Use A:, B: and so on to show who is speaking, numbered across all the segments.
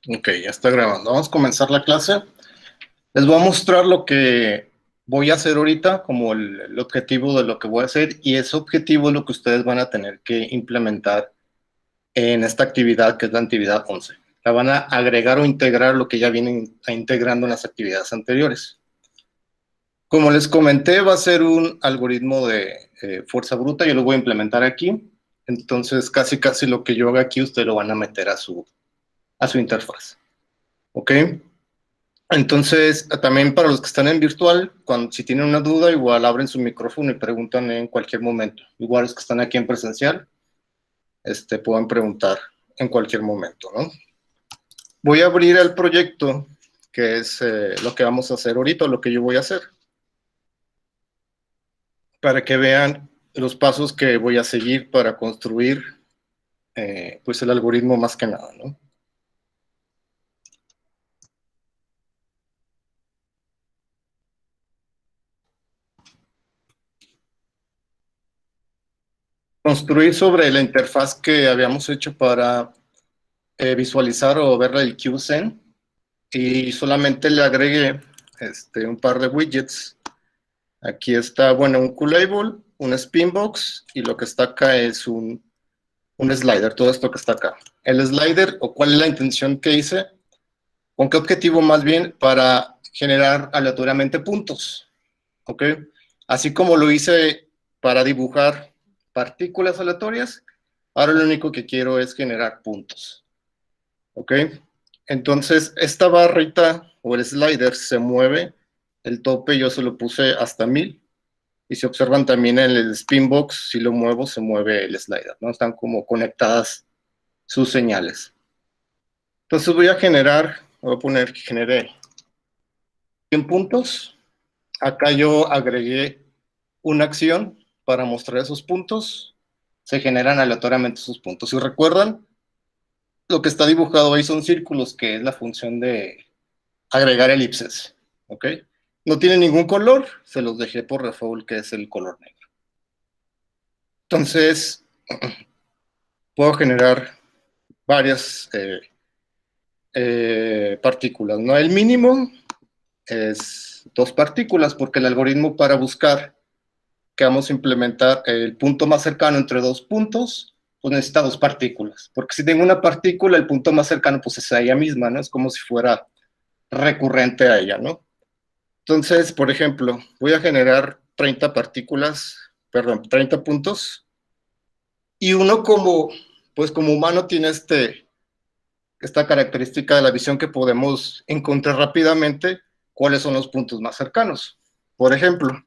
A: Ok, ya está grabando. Vamos a comenzar la clase. Les voy a mostrar lo que voy a hacer ahorita, como el objetivo de lo que voy a hacer, y ese objetivo es lo que ustedes van a tener que implementar en esta actividad, que es la actividad 11. La van a agregar o integrar lo que ya vienen integrando en las actividades anteriores. Como les comenté, va a ser un algoritmo de fuerza bruta, yo lo voy a implementar aquí, entonces casi lo que yo haga aquí, ustedes lo van a meter a su interfaz. ¿Ok? Entonces, también para los que están en virtual, si tienen una duda, igual abren su micrófono y preguntan en cualquier momento. Igual los que están aquí en presencial, pueden preguntar en cualquier momento, ¿no? Voy a abrir el proyecto, que es lo que vamos a hacer ahorita, lo que yo voy a hacer, para que vean los pasos que voy a seguir para construir pues el algoritmo más que nada, ¿no? Construir sobre la interfaz que habíamos hecho para visualizar o ver el QSEN, y solamente le agregué un par de widgets. Aquí está, bueno, un QLabel, un Spinbox, y lo que está acá es un slider, todo esto que está acá. El slider, o cuál es la intención que hice, con qué objetivo más bien, para generar aleatoriamente puntos, ¿ok? Así como lo hice para dibujar partículas aleatorias, ahora lo único que quiero es generar puntos, ¿ok? Entonces, esta barrita o el slider se mueve, el tope yo se lo puse hasta 1000, y si observan también en el Spinbox, si lo muevo, se mueve el slider, ¿no? Están como conectadas sus señales. Entonces voy a poner que generé 100 puntos. Acá yo agregué una acción para mostrar esos puntos. Se generan aleatoriamente esos puntos. Si recuerdan, lo que está dibujado ahí son círculos, que es la función de agregar elipses, ¿ok? No tiene ningún color, se los dejé por default, que es el color negro. Entonces, puedo generar varias partículas, ¿no? El mínimo es 2 partículas, porque el algoritmo para buscar que vamos a implementar el punto más cercano entre 2 puntos, pues necesita 2 partículas, porque si tengo una partícula, el punto más cercano pues es a ella misma, ¿no? Es como si fuera recurrente a ella, ¿no? Entonces, por ejemplo, voy a generar 30 partículas, perdón, 30 puntos, y uno pues como humano tiene esta característica de la visión, que podemos encontrar rápidamente cuáles son los puntos más cercanos. Por ejemplo,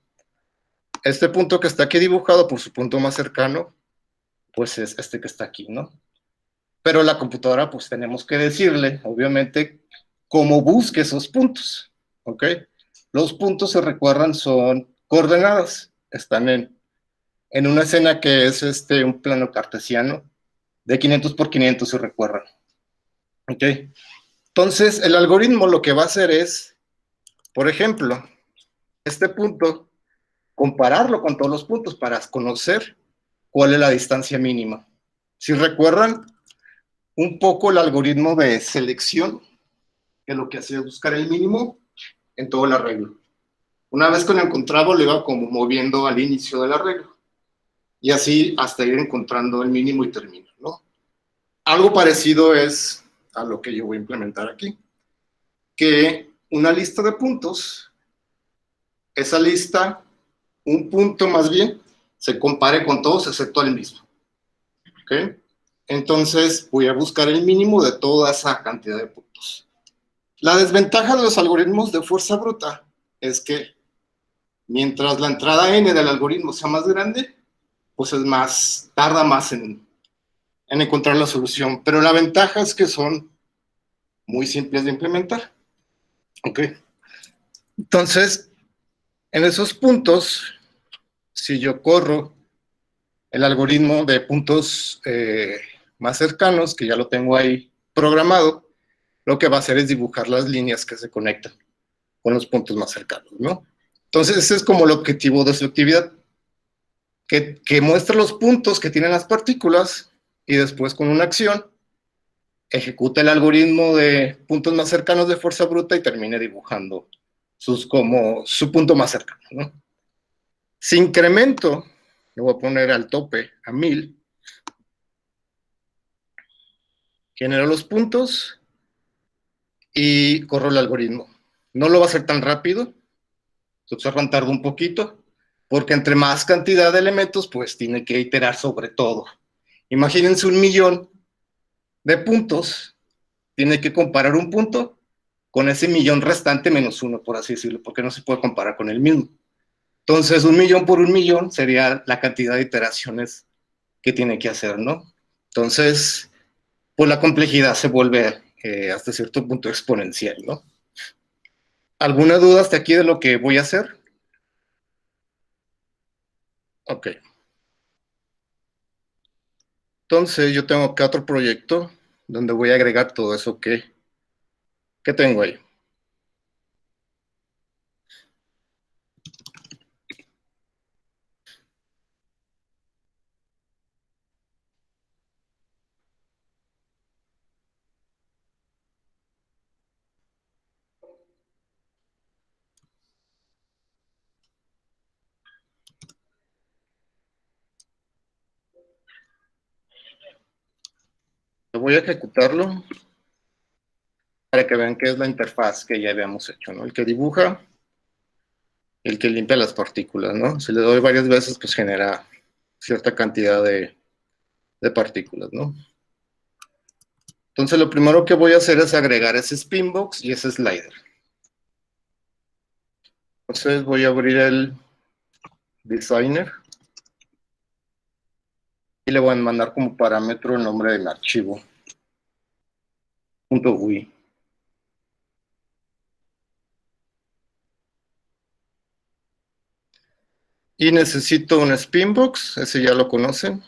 A: este punto que está aquí dibujado por su punto más cercano, pues es este que está aquí, ¿no? Pero la computadora, pues tenemos que decirle, obviamente, cómo busque esos puntos, ¿ok? Los puntos, se recuerdan, son coordenadas, están en una escena que es un plano cartesiano de 500 por 500, se recuerdan, ¿ok? Entonces, el algoritmo lo que va a hacer es, por ejemplo, este punto, compararlo con todos los puntos para conocer cuál es la distancia mínima. Si recuerdan un poco el algoritmo de selección, que lo que hacía es buscar el mínimo en todo el arreglo. Una vez que lo encontraba, lo iba como moviendo al inicio del arreglo, y así hasta ir encontrando el mínimo y terminar, ¿no? Algo parecido es a lo que yo voy a implementar aquí, que una lista de puntos, esa lista, un punto más bien, se compare con todos excepto el mismo, ¿ok? Entonces voy a buscar el mínimo de toda esa cantidad de puntos. La desventaja de los algoritmos de fuerza bruta es que mientras la entrada n del algoritmo sea más grande, pues tarda más en encontrar la solución. Pero la ventaja es que son muy simples de implementar, ¿ok? Entonces, en esos puntos, si yo corro el algoritmo de puntos más cercanos, que ya lo tengo ahí programado, lo que va a hacer es dibujar las líneas que se conectan con los puntos más cercanos, ¿no? Entonces, ese es como el objetivo de su actividad, que muestre los puntos que tienen las partículas y después con una acción ejecute el algoritmo de puntos más cercanos de fuerza bruta y termine dibujando como su punto más cercano, ¿no? Si incremento, le voy a poner al tope a 1000, genero los puntos y corro el algoritmo. No lo va a hacer tan rápido, se observan tarda un poquito, porque entre más cantidad de elementos, pues tiene que iterar sobre todo. Imagínense 1.000.000 de puntos, tiene que comparar un punto con ese millón restante menos uno, por así decirlo, porque no se puede comparar con el mismo. Entonces, 1.000.000 por 1.000.000 sería la cantidad de iteraciones que tiene que hacer, ¿no? Entonces, pues la complejidad se vuelve hasta cierto punto exponencial, ¿no? ¿Alguna duda hasta aquí de lo que voy a hacer? Ok. Entonces, yo tengo acá otro proyecto donde voy a agregar todo eso que tengo ahí. Voy a ejecutarlo para que vean qué es la interfaz que ya habíamos hecho, ¿no? El que dibuja, el que limpia las partículas, ¿no? Si le doy varias veces, pues genera cierta cantidad de partículas, ¿no? Entonces, lo primero que voy a hacer es agregar ese spinbox y ese slider. Entonces, voy a abrir el designer y le voy a mandar como parámetro el nombre del archivo, .ui. Y necesito un spinbox, ese ya lo conocen.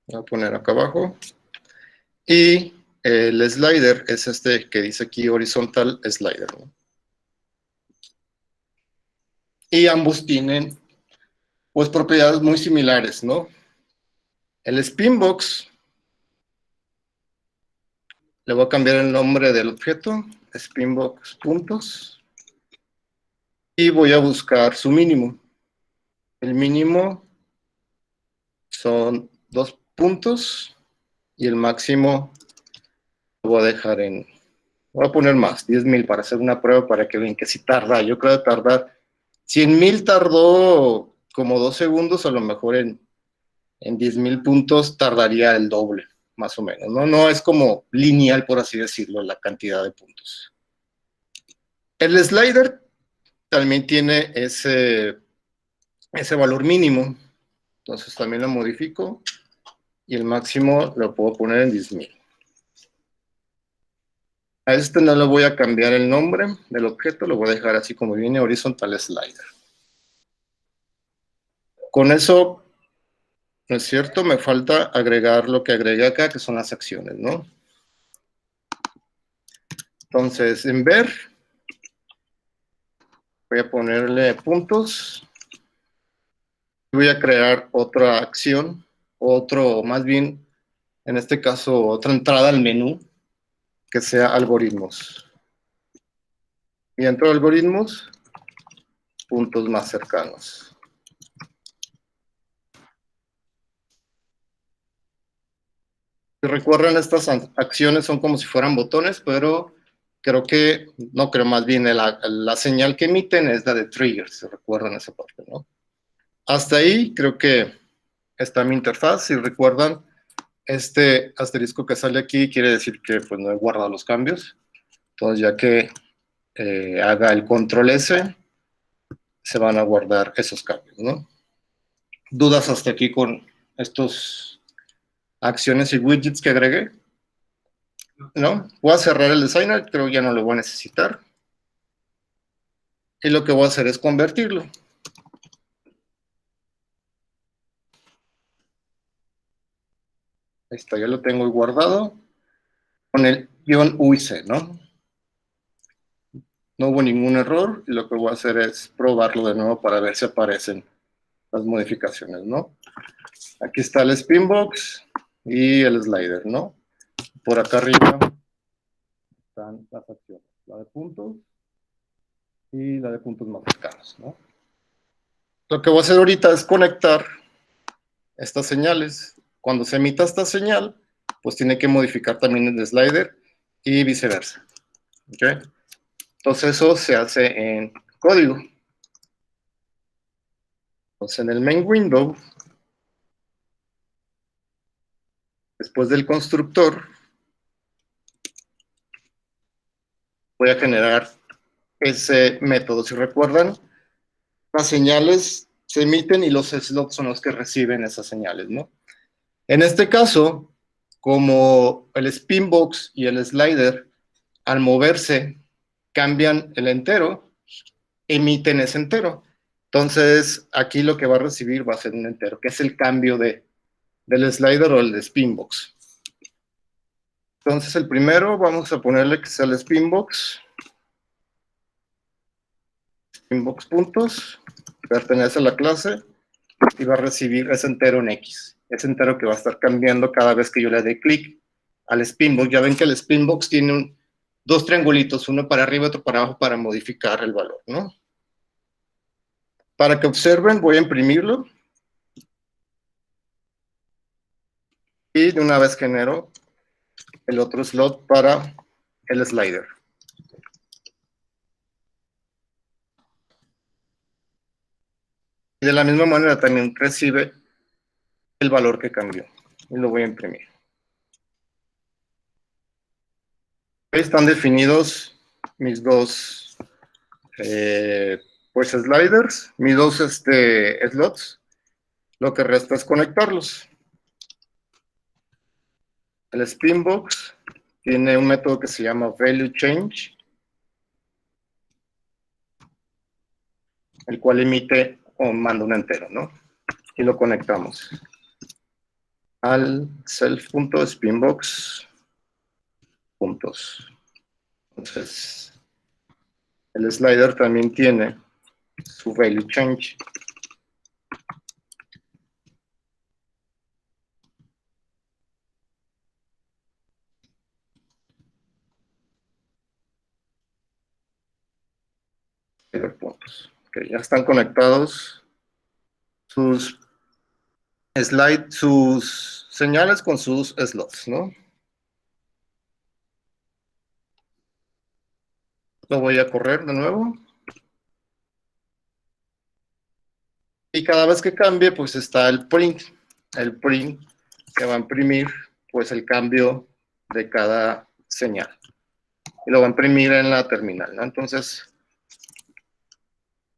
A: Voy a poner acá abajo. Y el slider es este que dice aquí horizontal slider, ¿no? Y ambos tienen pues propiedades muy similares, ¿no? El spinbox, le voy a cambiar el nombre del objeto, spinbox puntos, y voy a buscar su mínimo. El mínimo son 2 puntos y el máximo lo voy a dejar en, voy a poner más, 10.000 para hacer una prueba para que vean que si tarda, yo creo que tardar, 100.000 tardó como 2 segundos, a lo mejor en 10.000 puntos tardaría el doble, más o menos, ¿no? No es como lineal, por así decirlo, la cantidad de puntos. El slider también tiene ese valor mínimo, entonces también lo modifico y el máximo lo puedo poner en 10.000. A este no le voy a cambiar el nombre del objeto, lo voy a dejar así como viene, horizontal slider. Con eso, ¿no es cierto? Me falta agregar lo que agregué acá, que son las acciones, ¿no? Entonces, en ver, voy a ponerle puntos. Voy a crear otra acción, más bien, en este caso, otra entrada al menú, que sea algoritmos. Y dentro de algoritmos, puntos más cercanos. Si recuerdan, estas acciones son como si fueran botones, pero no creo, más bien la señal que emiten es la de trigger, si recuerdan esa parte, ¿no? Hasta ahí creo que está mi interfaz. Si recuerdan, este asterisco que sale aquí quiere decir que pues no he guardado los cambios. Entonces, ya que haga el control S, se van a guardar esos cambios, ¿no? ¿Dudas hasta aquí con estos acciones y widgets que agregué? ¿No? Voy a cerrar el designer, creo que ya no lo voy a necesitar. Y lo que voy a hacer es convertirlo. Ahí está, ya lo tengo guardado con el -UIC, ¿no? No hubo ningún error y lo que voy a hacer es probarlo de nuevo para ver si aparecen las modificaciones, ¿no? Aquí está el Spinbox y el slider, ¿no? Por acá arriba están las acciones, la de puntos y la de puntos más cercanos, ¿no? Lo que voy a hacer ahorita es conectar estas señales. Cuando se emita esta señal, pues tiene que modificar también el slider y viceversa. ¿Ok? Entonces eso se hace en código. Entonces en el main window, después del constructor, voy a generar ese método. Si recuerdan, las señales se emiten y los slots son los que reciben esas señales, ¿no? En este caso, como el Spinbox y el slider, al moverse, cambian el entero, emiten ese entero. Entonces, aquí lo que va a recibir va a ser un entero, que es el cambio del slider o el Spinbox. Entonces, el primero, vamos a ponerle que sea el Spinbox. Spinbox puntos, pertenece a la clase y va a recibir ese entero en X. Ese entero que va a estar cambiando cada vez que yo le dé clic al Spinbox. Ya ven que el Spinbox tiene dos triangulitos, uno para arriba y otro para abajo para modificar el valor, ¿no? Para que observen, voy a imprimirlo. Y de una vez genero el otro slot para el slider. Y de la misma manera también recibe el valor que cambió. Y lo voy a imprimir. Ahí están definidos mis dos pues sliders, mis dos slots. Lo que resta es conectarlos. El Spinbox tiene un método que se llama value change, el cual emite o manda un entero, ¿no? Y lo conectamos al self.spinbox puntos. Entonces, el slider también tiene su value change. Puntos. Okay, ya están conectados sus sus señales con sus slots, ¿no? Lo voy a correr de nuevo. Y cada vez que cambie, pues está el print. El print que va a imprimir, pues el cambio de cada señal. Y lo va a imprimir en la terminal, ¿no? Entonces,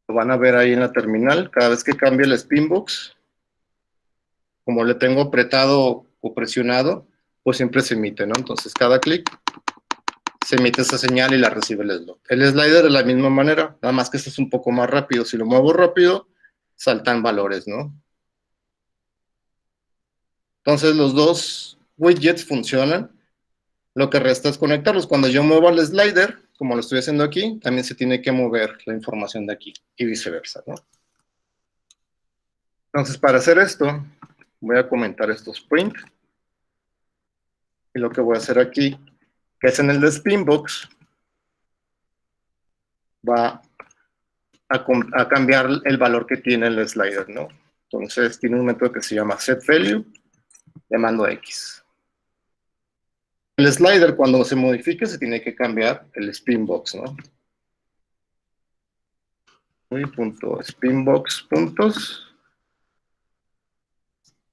A: lo van a ver ahí en la terminal. Cada vez que cambie el Spinbox, como le tengo apretado o presionado, pues siempre se emite, ¿no? Entonces, cada clic se emite esa señal y la recibe el slot. El slider de la misma manera, nada más que este es un poco más rápido. Si lo muevo rápido, saltan valores, ¿no? Entonces, los dos widgets funcionan. Lo que resta es conectarlos. Cuando yo muevo el slider, como lo estoy haciendo aquí, también se tiene que mover la información de aquí y viceversa, ¿no? Entonces, para hacer esto, voy a comentar estos print. Y lo que voy a hacer aquí, que es en el de Spinbox, va a cambiar el valor que tiene el slider, ¿no? Entonces, tiene un método que se llama setValue, le mando X. El slider, cuando se modifique, se tiene que cambiar el Spinbox, ¿no? Spinbox puntos,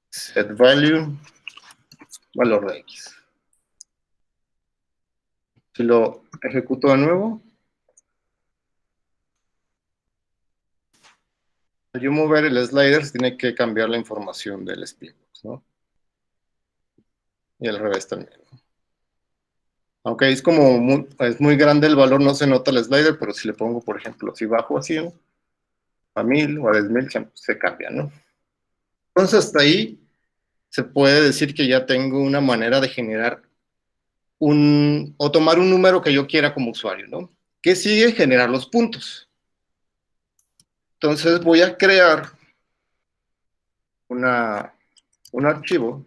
A: setValue, valor de X. Si lo ejecuto de nuevo, al yo mover el slider, se tiene que cambiar la información del Spinbox, ¿no? Y al revés también. Aunque es como es muy grande el valor, no se nota el slider, pero si le pongo, por ejemplo, si bajo a 100, a 1000 o a 10.000, se cambia, ¿no? Entonces, hasta ahí se puede decir que ya tengo una manera de generar o tomar un número que yo quiera como usuario, ¿no? ¿Qué sigue? Generar los puntos. Entonces voy a crear un archivo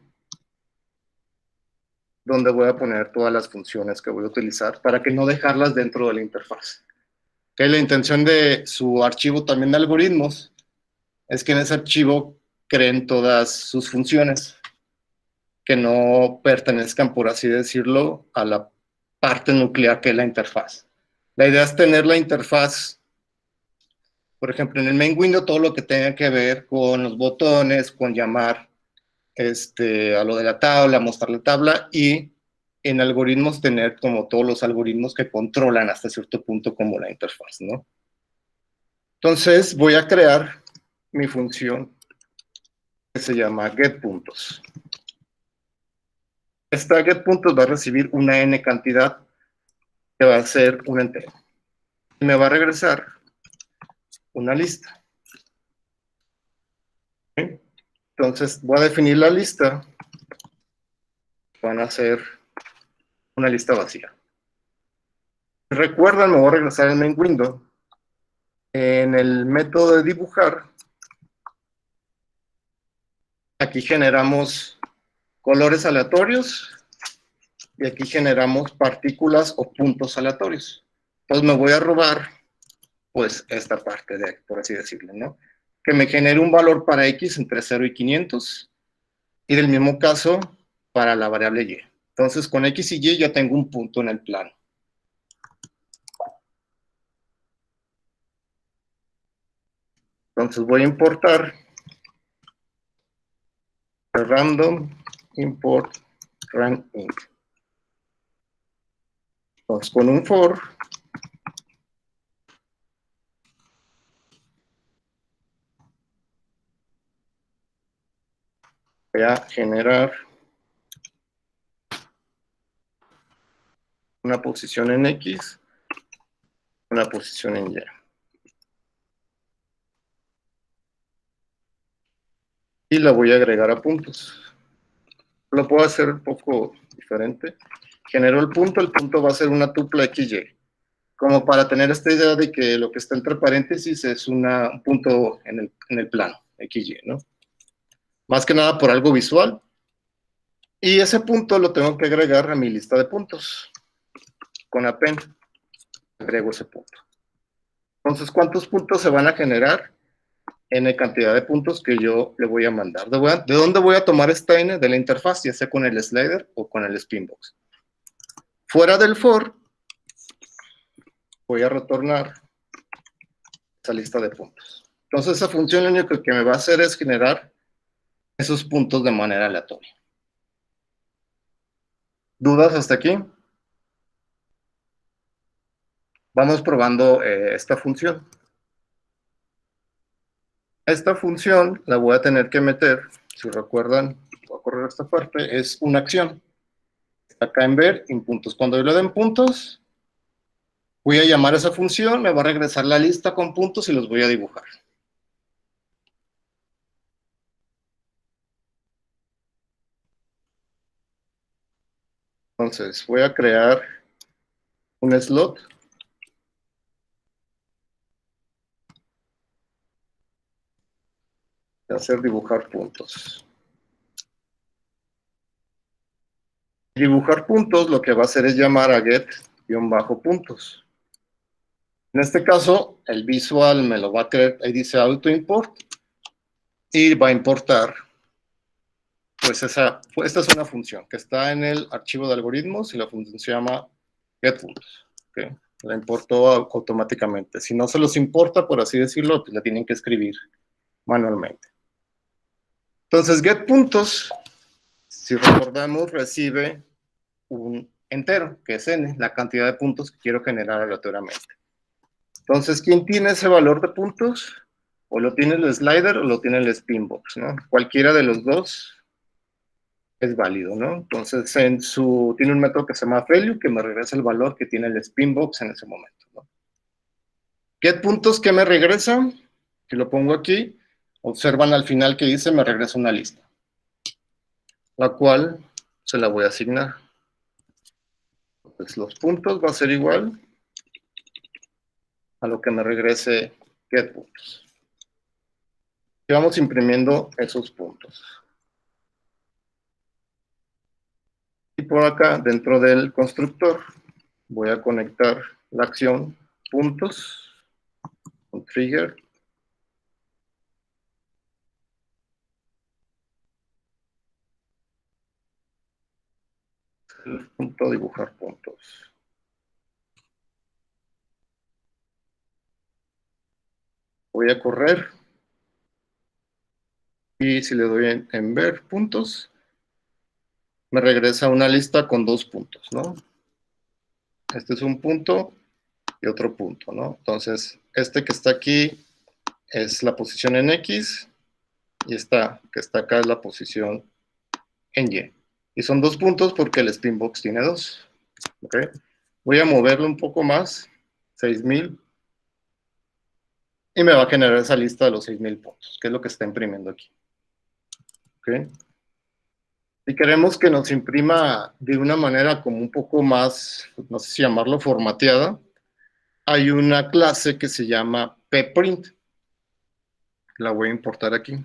A: donde voy a poner todas las funciones que voy a utilizar para que no dejarlas dentro de la interfaz. Que la intención de su archivo también de algoritmos es que en ese archivo creen todas sus funciones que no pertenezcan, por así decirlo, a la parte nuclear que es la interfaz. La idea es tener la interfaz, por ejemplo, en el main window, todo lo que tenga que ver con los botones, con llamar a lo de la tabla, mostrar la tabla, y en algoritmos tener como todos los algoritmos que controlan hasta cierto punto como la interfaz, ¿no? Entonces voy a crear mi función que se llama getPuntos. Esta getPuntos va a recibir una n cantidad que va a ser un entero. Y me va a regresar una lista. ¿Sí? Entonces voy a definir la lista. Van a ser una lista vacía. Recuerdan, me voy a regresar al main window. En el método de dibujar, aquí generamos colores aleatorios y aquí generamos partículas o puntos aleatorios. Entonces me voy a robar, pues, esta parte de aquí, por así decirlo, ¿no? Que me genere un valor para X entre 0 y 500 y del mismo caso para la variable Y. Entonces con X y Y ya tengo un punto en el plano. Entonces voy a importar random import rank inc. Entonces con un for voy a generar una posición en X, una posición en Y. Y la voy a agregar a puntos. Lo puedo hacer un poco diferente. Genero el punto va a ser una tupla XY. Como para tener esta idea de que lo que está entre paréntesis es un punto en el plano, XY, ¿no? Más que nada por algo visual. Y ese punto lo tengo que agregar a mi lista de puntos. Con append agrego ese punto. Entonces, ¿cuántos puntos se van a generar? N cantidad de puntos que yo le voy a mandar. ¿De dónde voy a tomar esta N? De la interfaz, ya sea con el slider o con el spinbox. Fuera del for, voy a retornar esa lista de puntos. Entonces, esa función lo único que me va a hacer es generar esos puntos de manera aleatoria. ¿Dudas hasta aquí? Vamos probando esta función. Esta función la voy a tener que meter, si recuerdan, voy a correr esta parte, es una acción. Acá en ver, en puntos. Cuando yo le den puntos, voy a llamar a esa función, me va a regresar la lista con puntos y los voy a dibujar. Entonces, voy a crear un slot. Voy a hacer dibujar puntos. Dibujar puntos lo que va a hacer es llamar a get-puntos. En este caso, el visual me lo va a crear, ahí dice auto import, y va a importar, pues esta es una función que está en el archivo de algoritmos y la función se llama getPuntos. ¿Okay? La importó automáticamente. Si no se los importa, por así decirlo, pues la tienen que escribir manualmente. Entonces, getPuntos, si recordamos, recibe un entero, que es n, la cantidad de puntos que quiero generar aleatoriamente. Entonces, ¿quién tiene ese valor de puntos? O lo tiene el slider o lo tiene el spinbox, ¿no? Cualquiera de los dos es válido, ¿no? Entonces, tiene un método que se llama value, que me regresa el valor que tiene el spinbox en ese momento, ¿no? GetPuntos, ¿qué me regresa? Si lo pongo aquí, observan al final que dice, me regresa una lista, la cual se la voy a asignar. Entonces, los puntos va a ser igual a lo que me regrese getPuntos. Y vamos imprimiendo esos puntos. Y por acá, dentro del constructor, voy a conectar la acción puntos con trigger. El punto dibujar puntos. Voy a correr. Y si le doy en ver puntos, me regresa una lista con 2 puntos, ¿no? Este es un punto y otro punto, ¿no? Entonces, este que está aquí es la posición en X y esta que está acá es la posición en Y. Y son 2 puntos porque el Spinbox tiene 2. ¿Ok? Voy a moverlo un poco más, 6000, y me va a generar esa lista de los 6000 puntos, que es lo que está imprimiendo aquí. ¿Ok? Si queremos que nos imprima de una manera como un poco más, no sé si llamarlo formateada, hay una clase que se llama pprint. La voy a importar aquí.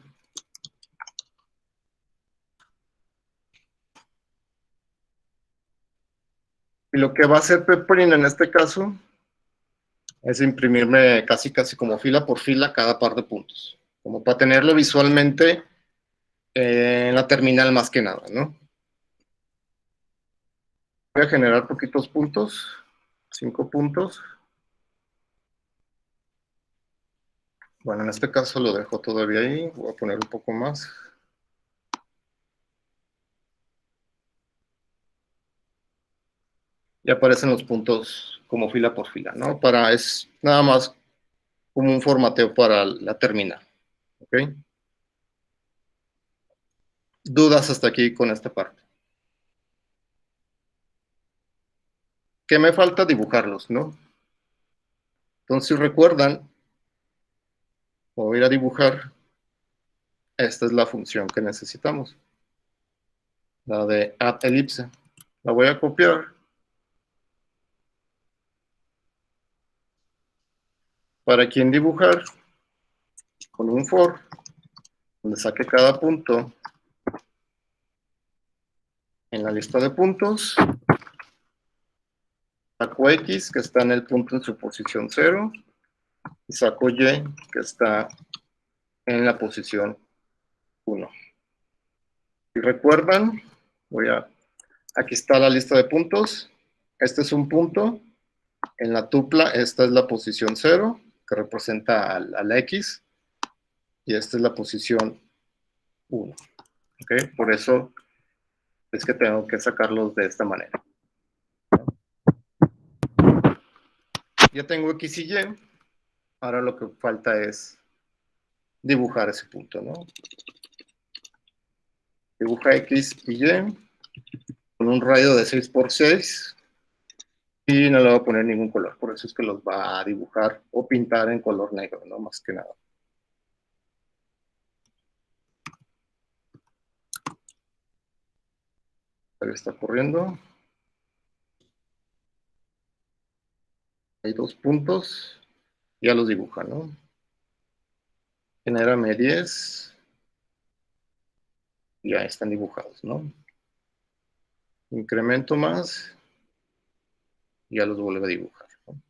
A: Y lo que va a hacer pprint en este caso es imprimirme casi como fila por fila cada par de puntos, como para tenerlo visualmente en la terminal más que nada, ¿no? Voy a generar poquitos puntos, 5 puntos. Bueno, en este caso lo dejo todavía ahí, voy a poner un poco más. Y aparecen los puntos como fila por fila, ¿no? Es nada más como un formateo para la terminal, ¿ok? ¿Dudas hasta aquí con esta parte? ¿Qué me falta? Dibujarlos, ¿no? Entonces, si recuerdan, voy a ir a dibujar. Esta es la función que necesitamos, la de add elipse. La voy a copiar para aquí en dibujar con un for, donde saque cada punto en la lista de puntos. Saco X, que está en el punto en su posición 0, y saco Y, que está en la posición 1. Si recuerdan, aquí está la lista de puntos. Este es un punto. En la tupla, esta es la posición 0, que representa al X, y esta es la posición 1. ¿Okay? Por eso es que tengo que sacarlos de esta manera. Ya tengo X y Y. Ahora lo que falta es dibujar ese punto, ¿no? Dibuja X y Y con un radio de 6 por 6 y no le voy a poner ningún color, por eso es que los va a dibujar o pintar en color negro, ¿no? Más que nada. Ahí está corriendo. Hay 2 puntos, ya los dibuja, ¿no? Genérame 10, ya están dibujados, ¿no? Incremento más, ya los vuelve a dibujar, ¿no?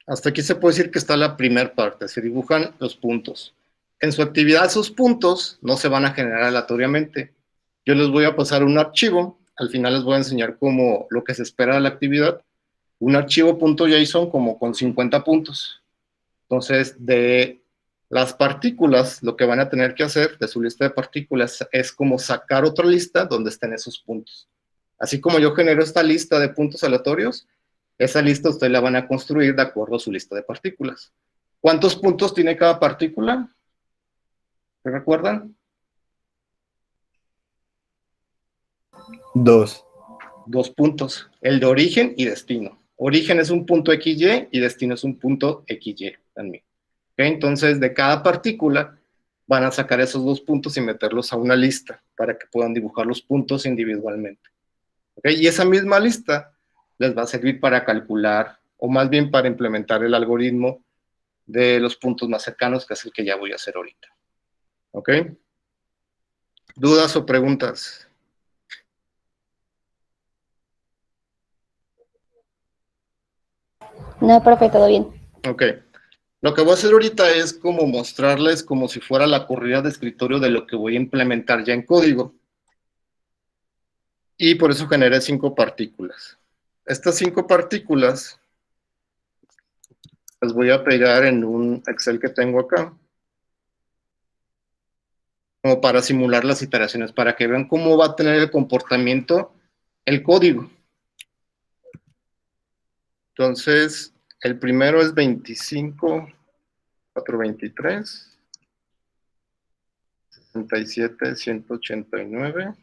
A: Hasta aquí se puede decir que está la primera parte, se dibujan los puntos. En su actividad, esos puntos no se van a generar aleatoriamente. Yo les voy a pasar un archivo, al final les voy a enseñar como lo que se espera de la actividad, un archivo .json como con 50 puntos. Entonces, de las partículas, lo que van a tener que hacer de su lista de partículas es como sacar otra lista donde estén esos puntos. Así como yo genero esta lista de puntos aleatorios, esa lista ustedes la van a construir de acuerdo a su lista de partículas. ¿Cuántos puntos tiene cada partícula? ¿Se recuerdan?
B: 2.
A: 2 puntos, el de origen y destino. Origen es un punto XY y destino es un punto XY también. ¿Okay? Entonces, de cada partícula van a sacar esos 2 puntos y meterlos a una lista para que puedan dibujar los puntos individualmente. ¿Okay? Y esa misma lista les va a servir para calcular, o más bien para implementar el algoritmo de los puntos más cercanos, que es el que ya voy a hacer ahorita. ¿Ok? ¿Dudas o preguntas?
B: No, profe, todo bien.
A: Ok. Lo que voy a hacer ahorita es como mostrarles como si fuera la corrida de escritorio de lo que voy a implementar ya en código. Y por eso generé 5 partículas. Estas 5 partículas las voy a pegar en un Excel que tengo acá, como para simular las iteraciones, para que vean cómo va a tener el comportamiento el código. Entonces, el primero es 25, 423, 67, 189.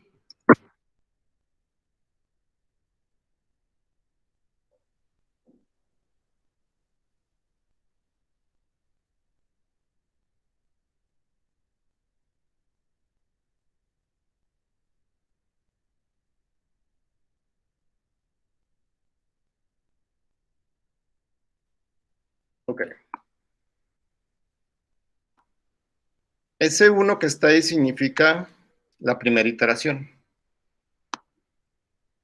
A: Ok. Ese 1 que está ahí significa la primera iteración.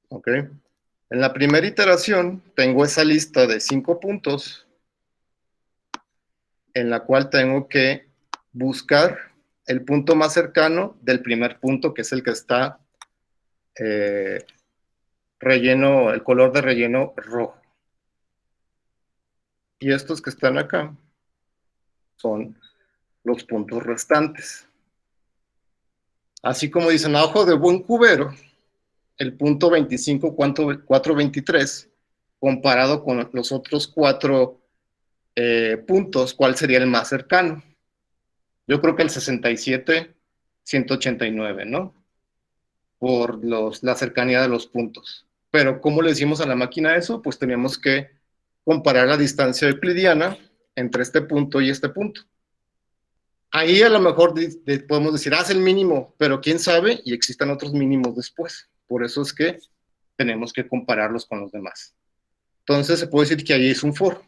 A: ¿Ok? En la primera iteración tengo esa lista de 5 puntos en la cual tengo que buscar el punto más cercano del primer punto, que es el que está relleno, el color de relleno rojo. Y estos que están acá son los puntos restantes. Así como dicen, a ojo de buen cubero, el punto 25, 423, comparado con los otros 4 puntos, ¿cuál sería el más cercano? Yo creo que el 67, 189, ¿no? Por la cercanía de los puntos. Pero ¿cómo le decimos a la máquina eso? Pues teníamos que comparar la distancia euclidiana entre este punto y este punto. Ahí a lo mejor podemos decir, es el mínimo, pero quién sabe, y existan otros mínimos después. Por eso es que tenemos que compararlos con los demás. Entonces se puede decir que ahí es un for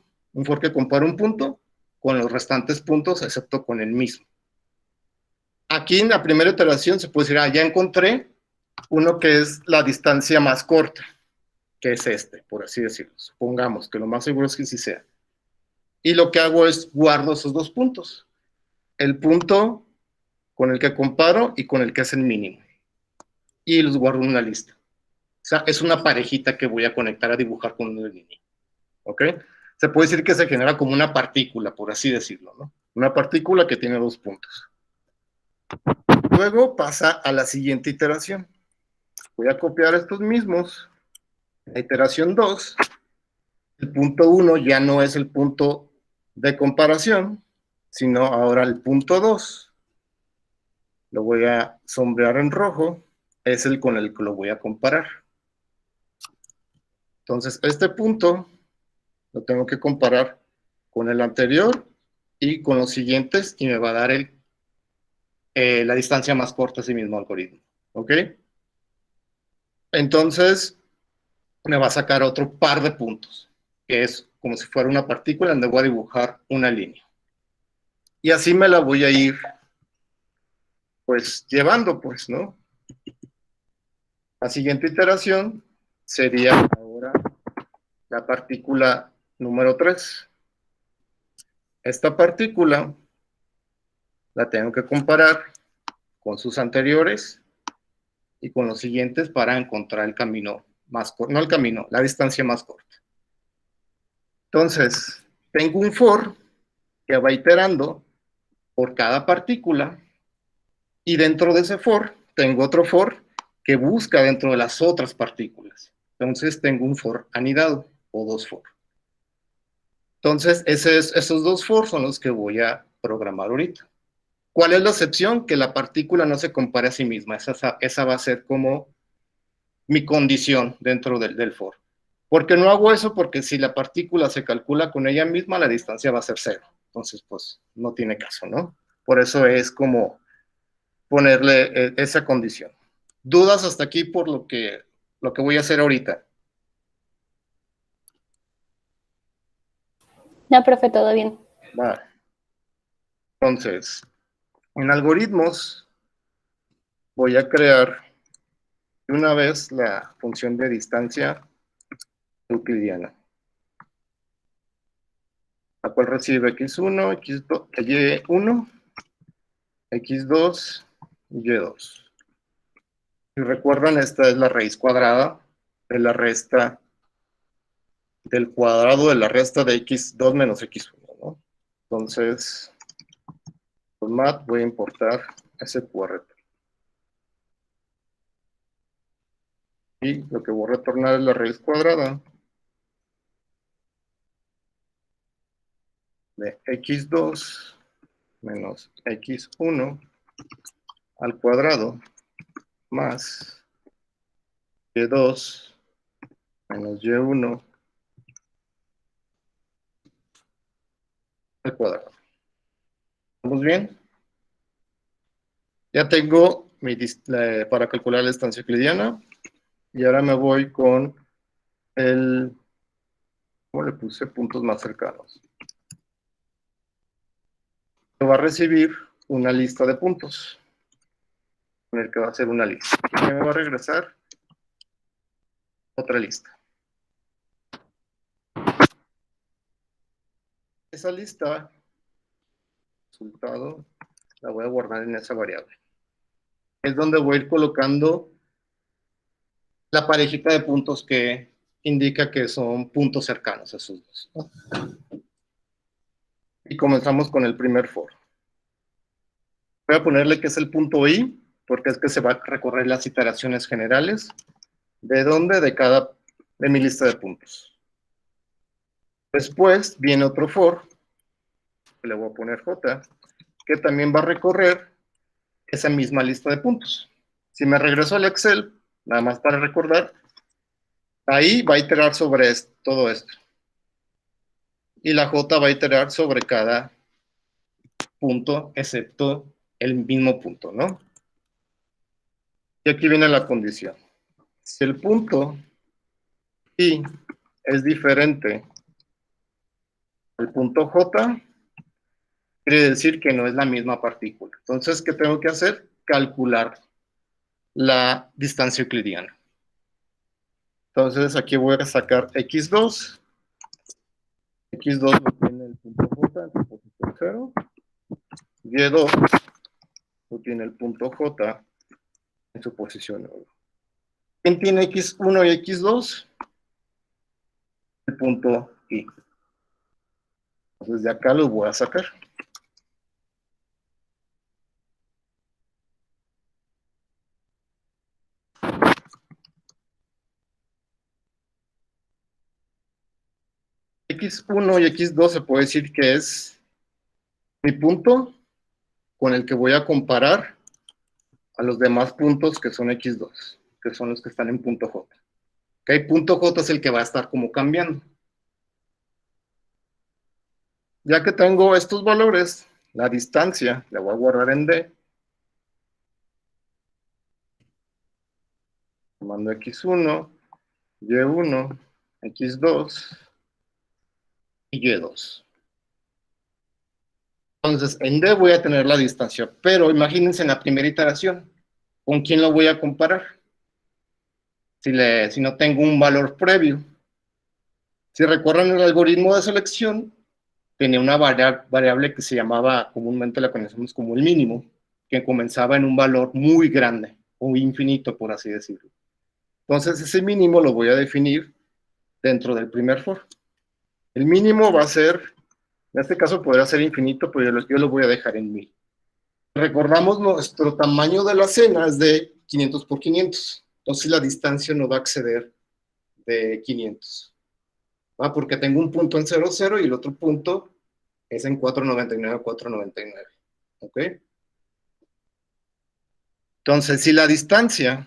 A: que compara un punto con los restantes puntos, excepto con el mismo. Aquí en la primera iteración se puede decir, ya encontré uno que es la distancia más corta, que es este, por así decirlo. Supongamos que lo más seguro es que sí sea. Y lo que hago es guardo esos 2 puntos. El punto con el que comparo y con el que es el mínimo. Y los guardo en una lista. O sea, es una parejita que voy a conectar a dibujar con una línea. ¿Ok? Se puede decir que se genera como una partícula, por así decirlo, ¿no? Una partícula que tiene 2 puntos. Luego pasa a la siguiente iteración. Voy a copiar estos mismos. La iteración 2, el punto 1 ya no es el punto de comparación, sino ahora el punto 2. Lo voy a sombrear en rojo, es el con el que lo voy a comparar. Entonces, este punto lo tengo que comparar con el anterior y con los siguientes y me va a dar la distancia más corta ese mismo algoritmo. ¿Ok? Entonces, me va a sacar otro par de puntos, que es como si fuera una partícula donde voy a dibujar una línea. Y así me la voy a ir, pues, llevando, pues, ¿no? La siguiente iteración sería ahora la partícula número 3. Esta partícula la tengo que comparar con sus anteriores y con los siguientes para encontrar el camino más corto, no el camino, la distancia más corta. Entonces, tengo un for que va iterando por cada partícula y dentro de ese for tengo otro for que busca dentro de las otras partículas. Entonces tengo un for anidado o 2 for. Entonces esos 2 for son los que voy a programar ahorita. ¿Cuál es la excepción? Que la partícula no se compare a sí misma. Esa va a ser como mi condición dentro del for. ¿Por qué no hago eso? Porque si la partícula se calcula con ella misma, la distancia va a ser 0. Entonces, pues, no tiene caso, ¿no? Por eso es como ponerle esa condición. ¿Dudas hasta aquí por lo que voy a hacer ahorita?
B: No, profe, todo bien.
A: Vale. Entonces, en algoritmos voy a crear de una vez la función de distancia euclidiana, la cual recibe x1, x2, y1, x2 y y2. Si recuerdan, esta es la raíz cuadrada de la resta del cuadrado de la resta de x2 menos x1, ¿no? Entonces, con mat voy a importar sqrt. Y lo que voy a retornar es la raíz cuadrada de x2 menos x1 al cuadrado más y2 menos y1 al cuadrado. ¿Estamos bien? Ya tengo para calcular la distancia euclidiana. Y ahora me voy con el... ¿Cómo le puse? Puntos más cercanos. Va a recibir una lista de puntos, con el que va a hacer una lista. Y me va a regresar otra lista. Esa lista, resultado, la voy a guardar en esa variable. Es donde voy a ir colocando la parejita de puntos que indica que son puntos cercanos a esos dos, ¿no? Y comenzamos con el primer for. Voy a ponerle que es el punto i, porque es que se va a recorrer las iteraciones generales. ¿De dónde? De mi lista de puntos. Después viene otro for, que le voy a poner j, que también va a recorrer esa misma lista de puntos. Si me regreso al Excel, nada más para recordar, ahí va a iterar sobre todo esto. Y la j va a iterar sobre cada punto, excepto el mismo punto, ¿no? Y aquí viene la condición. Si el punto i es diferente al punto j, quiere decir que no es la misma partícula. Entonces, ¿qué tengo que hacer? Calcular la distancia euclidiana. Entonces, aquí voy a sacar x2. x2 lo tiene el punto j en su posición 0. y2 lo tiene el punto j en su posición 9. ¿Quién tiene x1 y x2? El punto i. Entonces, de acá lo voy a sacar. x1 y x2 se puede decir que es mi punto con el que voy a comparar a los demás puntos que son x2, que son los que están en punto j. ¿Ok? Punto j es el que va a estar como cambiando. Ya que tengo estos valores, la distancia la voy a guardar en d. Tomando x1, y1, x2 y y2. Entonces, en d voy a tener la distancia, pero imagínense en la primera iteración, ¿con quién lo voy a comparar? Si no tengo un valor previo. Si recuerdan el algoritmo de selección, tenía una variable que se llamaba, comúnmente la conocemos como el mínimo, que comenzaba en un valor muy grande, o infinito, por así decirlo. Entonces, ese mínimo lo voy a definir dentro del primer for. El mínimo va a ser, en este caso podría ser infinito, pero yo lo voy a dejar en 1000. Recordamos, nuestro tamaño de la cena es de 500 por 500. Entonces, la distancia no va a exceder de 500. ¿Va? Porque tengo un punto en 0, 0 y el otro punto es en 499, 499. ¿Ok? Entonces, si la distancia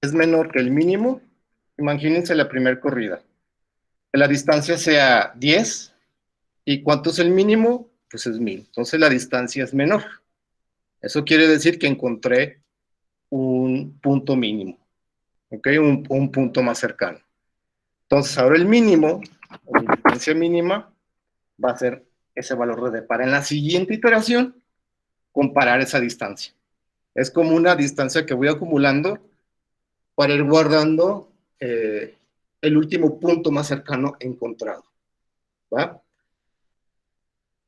A: es menor que el mínimo, imagínense la primera corrida. Que la distancia sea 10, ¿y cuánto es el mínimo? Pues es 1000. Entonces, la distancia es menor. Eso quiere decir que encontré un punto mínimo. ¿Ok? Un punto más cercano. Entonces, ahora el mínimo, o mi distancia mínima, va a ser ese valor de D para en la siguiente iteración comparar esa distancia. Es como una distancia que voy acumulando para ir guardando el último punto más cercano encontrado. ¿Va?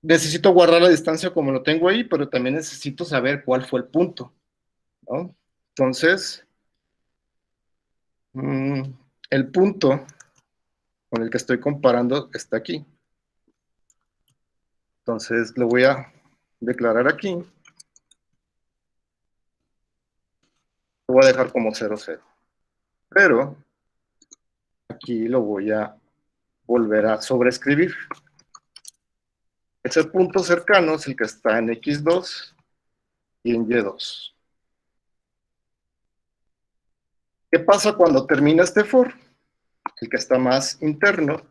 A: Necesito guardar la distancia como lo tengo ahí, pero también necesito saber cuál fue el punto, ¿no? Entonces, el punto con el que estoy comparando está aquí. Entonces, lo voy a declarar aquí. Lo voy a dejar como 0, 0. Pero aquí lo voy a volver a sobreescribir. Ese punto cercano es el que está en X2 y en Y2. ¿Qué pasa cuando termina este for? El que está más interno,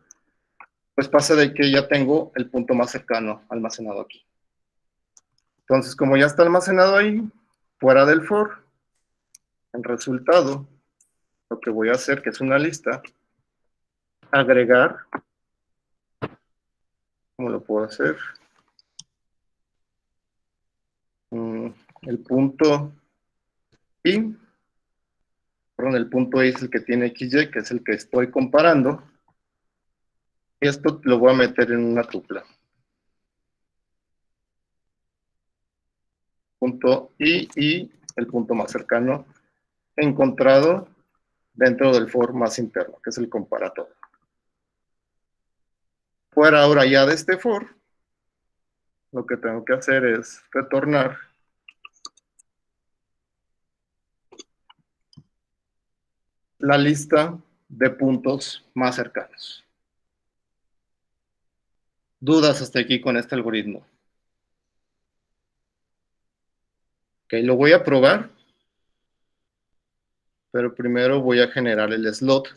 A: pues pasa de que ya tengo el punto más cercano almacenado aquí. Entonces, como ya está almacenado ahí, fuera del for, el resultado, lo que voy a hacer, que es una lista, agregar, ¿cómo lo puedo hacer? El punto I, perdón, el punto I es el que tiene XY, que es el que estoy comparando, y esto lo voy a meter en una tupla. Punto I y el punto más cercano encontrado dentro del for más interno, que es el comparatorio. Fuera ahora ya de este for, lo que tengo que hacer es retornar la lista de puntos más cercanos. ¿Dudas hasta aquí con este algoritmo? Ok, lo voy a probar, pero primero voy a generar el slot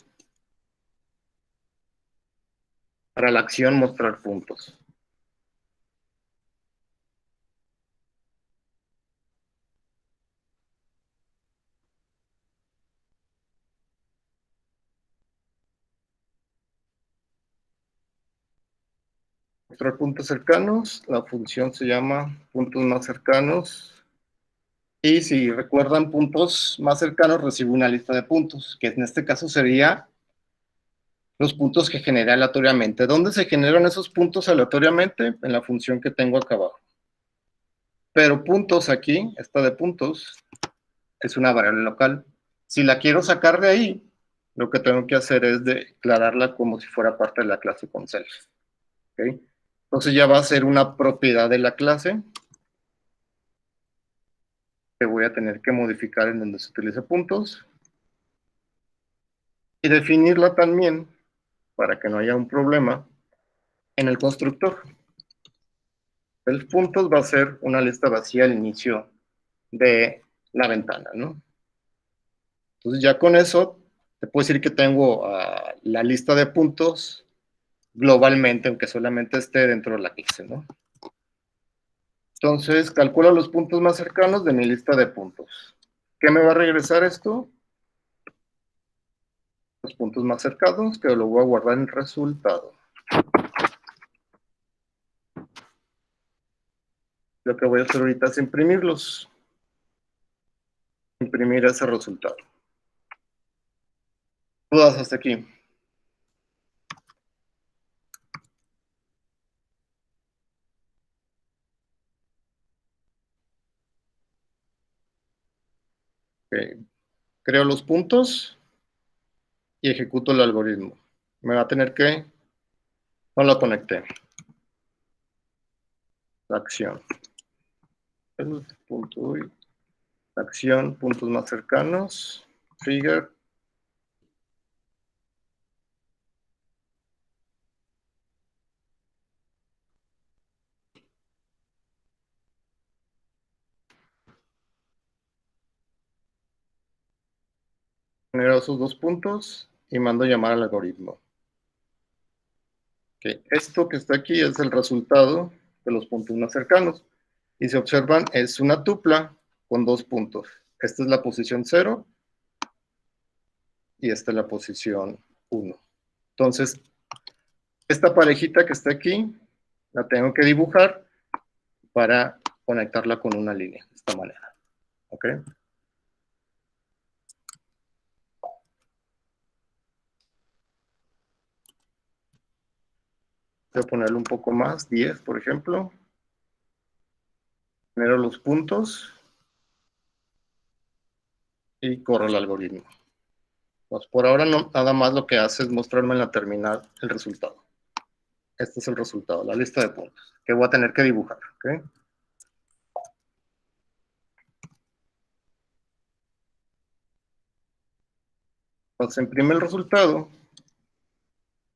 A: para la acción mostrar puntos. Mostrar puntos cercanos, la función se llama puntos más cercanos. Y si recuerdan puntos más cercanos, recibo una lista de puntos, que en este caso sería los puntos que generé aleatoriamente. ¿Dónde se generan esos puntos aleatoriamente? En la función que tengo acá abajo. Pero puntos aquí, esta de puntos, es una variable local. Si la quiero sacar de ahí, lo que tengo que hacer es declararla como si fuera parte de la clase con self. ¿Okay? Entonces ya va a ser una propiedad de la clase que voy a tener que modificar en donde se utilice puntos y definirla también para que no haya un problema en el constructor. El puntos va a ser una lista vacía al inicio de la ventana, ¿no? Entonces ya con eso te puedo decir que tengo la lista de puntos globalmente, aunque solamente esté dentro de la clase, ¿no? Entonces calculo los puntos más cercanos de mi lista de puntos. ¿Qué me va a regresar esto? Los puntos más cercanos, que lo voy a guardar en resultado. Lo que voy a hacer ahorita es imprimirlos. Imprimir ese resultado. ¿Dudas hasta aquí? Okay. Creo los puntos y ejecuto el algoritmo. Me va a tener que... No lo conecté. La acción. Punto, acción, puntos más cercanos. Trigger. Genero esos dos puntos y mando llamar al algoritmo. Okay. Esto que está aquí es el resultado de los puntos más cercanos. Y si observan, es una tupla con dos puntos. Esta es la posición 0 y esta es la posición 1. Entonces, esta parejita que está aquí La tengo que dibujar para conectarla con una línea, de esta manera. ¿Ok? Voy a ponerle un poco más, 10, por ejemplo. Genero los puntos y corro el algoritmo. Pues por ahora no, nada más lo que hace es mostrarme en la terminal el resultado. Este es el resultado, la lista de puntos que voy a tener que dibujar. ¿Okay? Entonces imprime el resultado.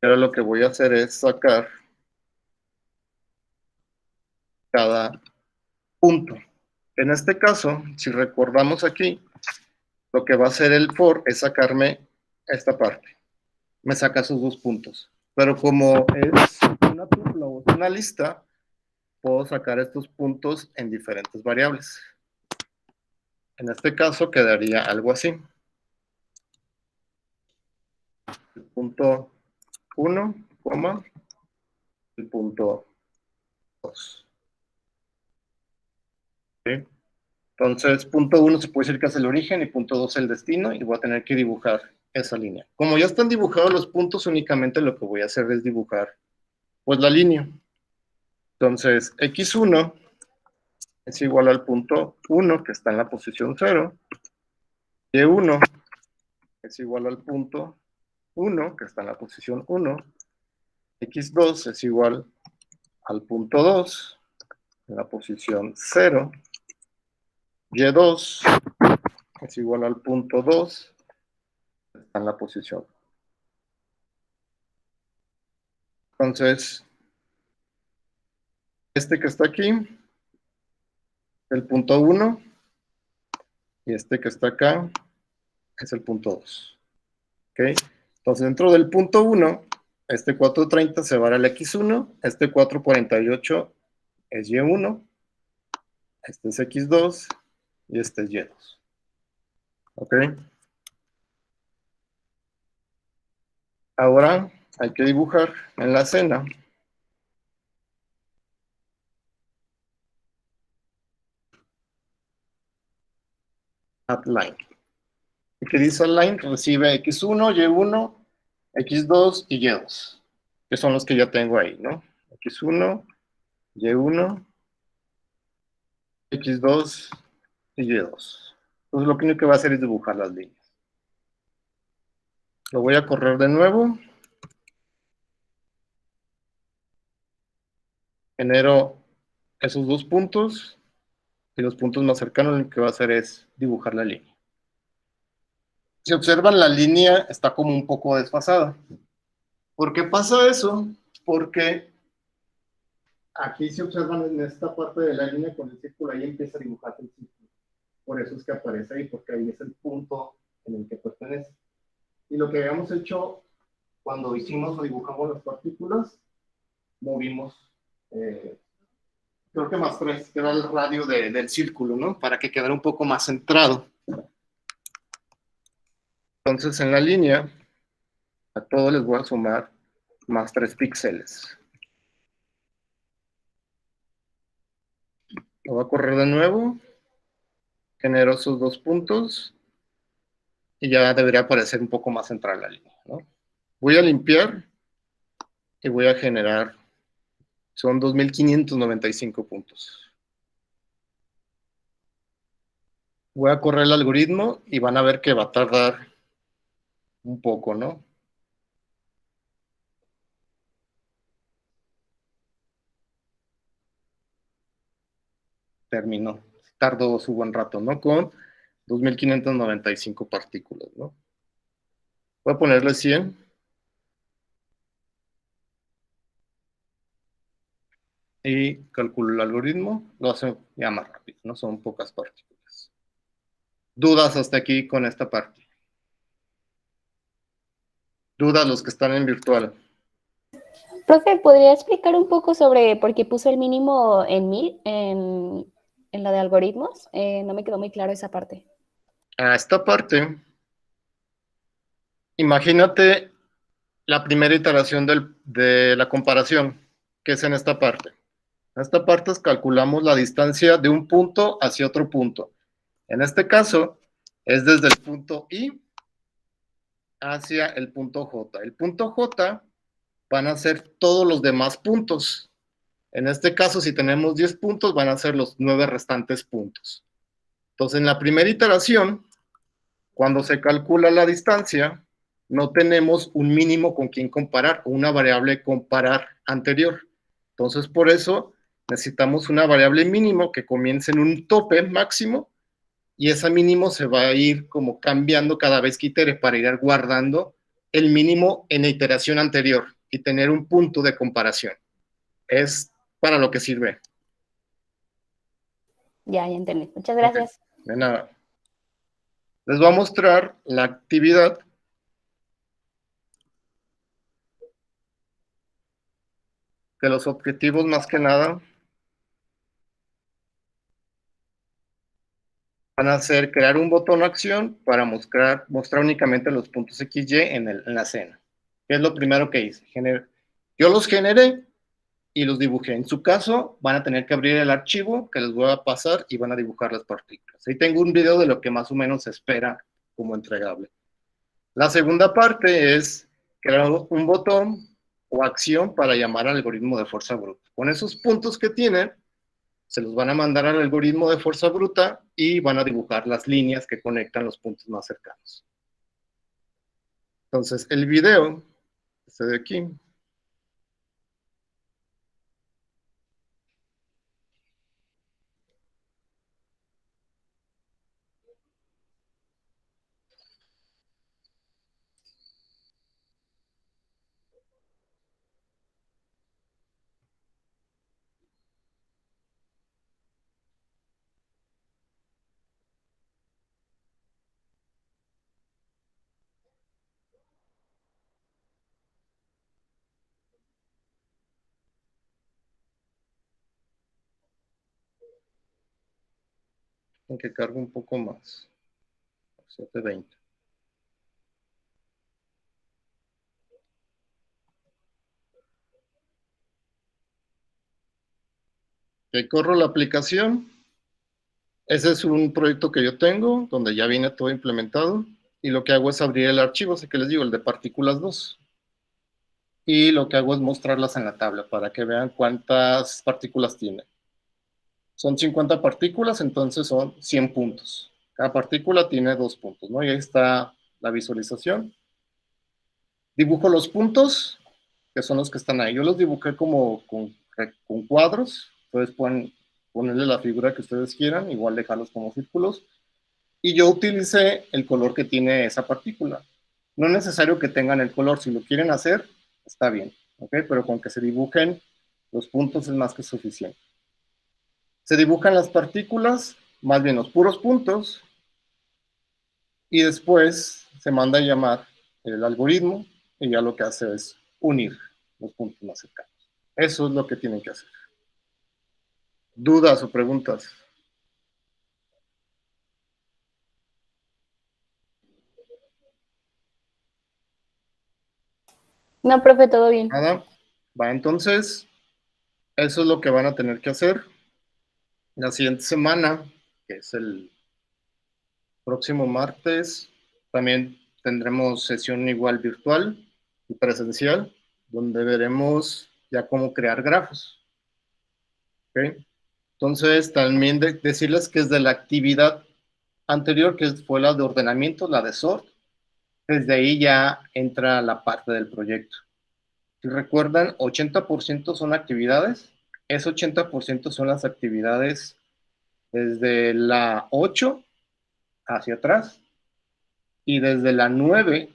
A: Ahora lo que voy a hacer es sacar cada punto. En este caso, si recordamos aquí, lo que va a hacer el for es sacarme esta parte. Me saca esos dos puntos. Pero como es una tupla o es una lista, puedo sacar estos puntos en diferentes variables. En este caso quedaría algo así. El punto 1, el punto 2. ¿Sí? Entonces, punto 1 se puede decir que es el origen y punto 2 el destino, y voy a tener que dibujar esa línea. Como ya están dibujados los puntos, únicamente lo que voy a hacer es dibujar pues la línea. Entonces, x1 es igual al punto 1, que está en la posición 0, y1 es igual al punto 1, que está en la posición 1, x2 es igual al punto 2, en la posición 0, y2 es igual al punto 2, está en la posición. Entonces, este que está aquí, el punto 1, y este que está acá es el punto 2. ¿Okay? Entonces, dentro del punto 1, este 430 se va al x1, este 448 es y1, este es x2 y este es y2. ¿Ok? Ahora hay que dibujar en la escena @line. ¿Y qué dice line? Recibe x1, y1, x2 y y2, que son los que ya tengo ahí, ¿no? x1, y1, x2 y y2. Entonces lo único que va a hacer es dibujar las líneas. Lo voy a correr de nuevo. Genero esos dos puntos y los puntos más cercanos lo que va a hacer es dibujar la línea. Si observan, la línea está como un poco desfasada. ¿Por qué pasa eso? Porque aquí si observan en esta parte de la línea con el círculo, ahí empieza a dibujarse el círculo. Por eso es que aparece ahí, porque ahí es el punto en el que pertenece. Y lo que habíamos hecho cuando hicimos o dibujamos las partículas, movimos, creo que más 3, que era el radio del círculo, ¿no? Para que quedara un poco más centrado. Entonces en la línea, a todo les voy a sumar más 3 píxeles. Lo voy a correr de nuevo, genero esos dos puntos y ya debería aparecer un poco más central la línea, ¿no? Voy a limpiar y voy a generar, son 2595 puntos. Voy a correr el algoritmo y van a ver que va a tardar un poco, ¿no? Terminó. Tardó su buen rato, ¿no? Con 2595 partículas, ¿no? Voy a ponerle 100. Y calculo el algoritmo, lo hace ya más rápido, ¿no? Son pocas partículas. ¿Dudas hasta aquí con esta parte? ¿Dudas los que están en virtual?
B: Profe, ¿podría explicar un poco sobre por qué puso el mínimo en 1000 en la de algoritmos? No me quedó muy claro esa parte.
A: A esta parte, imagínate la primera iteración de la comparación. que es en esta parte. En esta parte calculamos la distancia de un punto hacia otro punto. En este caso, es desde el punto I hacia el punto J. El punto J van a ser todos los demás puntos. En este caso, si tenemos 10 puntos, van a ser los 9 restantes puntos. Entonces, en la primera iteración, cuando se calcula la distancia, no tenemos un mínimo con quien comparar, o una variable comparar anterior. Entonces, por eso, necesitamos una variable mínimo que comience en un tope máximo, y ese mínimo se va a ir como cambiando cada vez que itere para ir guardando el mínimo en la iteración anterior y tener un punto de comparación. Es para lo que sirve.
B: Ya entendí. Muchas gracias.
A: De nada. Les voy a mostrar la actividad que los objetivos más que nada van a ser crear un botón acción para mostrar únicamente los puntos XY en la escena. ¿Qué es lo primero que hice? Yo los generé y los dibujé. En su caso, van a tener que abrir el archivo que les voy a pasar y van a dibujar las partículas. Ahí tengo un video de lo que más o menos se espera como entregable. La segunda parte es crear un botón o acción para llamar al algoritmo de fuerza bruta. Con esos puntos que tienen, se los van a mandar al algoritmo de fuerza bruta y van a dibujar las líneas que conectan los puntos más cercanos. Entonces, el video, este de aquí, aunque cargue un poco más, 720. Que corro la aplicación. Ese es un proyecto que yo tengo, donde ya viene todo implementado, y lo que hago es abrir el archivo, así que les digo, el de partículas 2. Y lo que hago es mostrarlas en la tabla, para que vean cuántas partículas tiene. Son 50 partículas, entonces son 100 puntos. Cada partícula tiene 2 puntos, ¿no? Y ahí está la visualización. Dibujo los puntos, que son los que están ahí. Yo los dibujé como con cuadros, entonces pueden ponerle la figura que ustedes quieran, igual dejarlos como círculos. Y yo utilicé el color que tiene esa partícula. No es necesario que tengan el color, si lo quieren hacer, está bien, ¿ok? Pero con que se dibujen los puntos es más que suficiente. Se dibujan las partículas, más bien los puros puntos, y después se manda a llamar el algoritmo, y ya lo que hace es unir los puntos más cercanos. Eso es lo que tienen que hacer. ¿Dudas o preguntas?
B: No, profe, todo bien.
A: Nada. Va, entonces, eso es lo que van a tener que hacer. La siguiente semana, que es el próximo martes, también tendremos sesión igual virtual y presencial, donde veremos ya cómo crear grafos. ¿Okay? Entonces, también decirles que es de la actividad anterior, que fue la de ordenamiento, la de sort, desde ahí ya entra la parte del proyecto. Si recuerdan, 80% son actividades, ese 80% son las actividades desde la 8 hacia atrás, y desde la 9,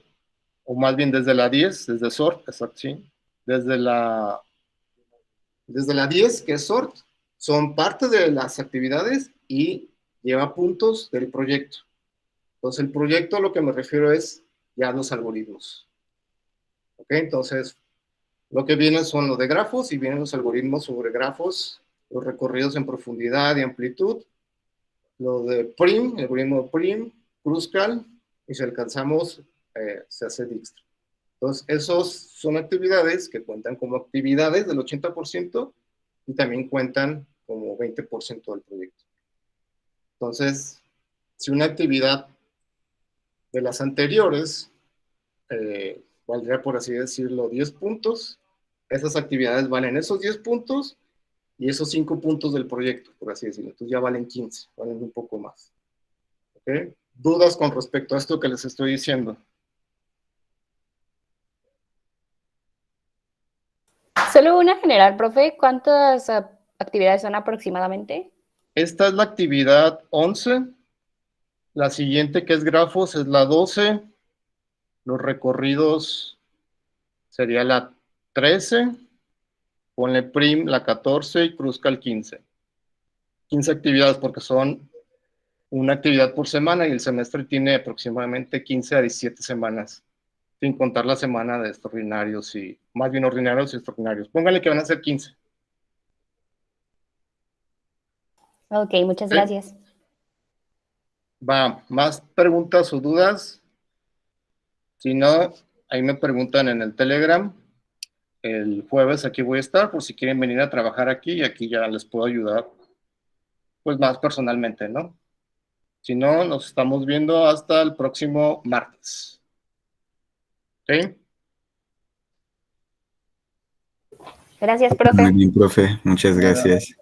A: o más bien desde la 10, desde sort, exacto, sí, desde la 10, que es sort, son parte de las actividades y lleva puntos del proyecto. Entonces, el proyecto a lo que me refiero es ya los algoritmos. ¿Ok? Entonces, lo que viene son los de grafos y vienen los algoritmos sobre grafos, los recorridos en profundidad y amplitud, lo de prim, el algoritmo prim, Kruskal, y si alcanzamos, se hace Dijkstra. Entonces, esos son actividades que cuentan como actividades del 80% y también cuentan como 20% del proyecto. Entonces, si una actividad de las anteriores valdría, por así decirlo, 10 puntos, esas actividades valen esos 10 puntos y esos 5 puntos del proyecto, por así decirlo. Entonces ya valen 15, valen un poco más. ¿Okay? ¿Dudas con respecto a esto que les estoy diciendo?
B: Solo una general, profe. ¿Cuántas actividades son aproximadamente?
A: Esta es la actividad 11. La siguiente, que es grafos, es la 12. Los recorridos sería la 13. Ponle prim la 14 y cruzca el 15. 15 actividades porque son una actividad por semana y el semestre tiene aproximadamente 15 a 17 semanas, sin contar la semana de extraordinarios y, más bien ordinarios y extraordinarios. Póngale que van a ser 15.
B: Ok, muchas
A: ¿Sí?
B: gracias.
A: Va, ¿más preguntas o dudas? Si no, ahí me preguntan en el Telegram. El jueves aquí voy a estar por si quieren venir a trabajar aquí y aquí ya les puedo ayudar pues más personalmente, ¿no? Si no, nos estamos viendo hasta el próximo martes. ¿Sí?
B: Gracias,
C: Muy
B: profe.
C: bien, profe. Muchas gracias.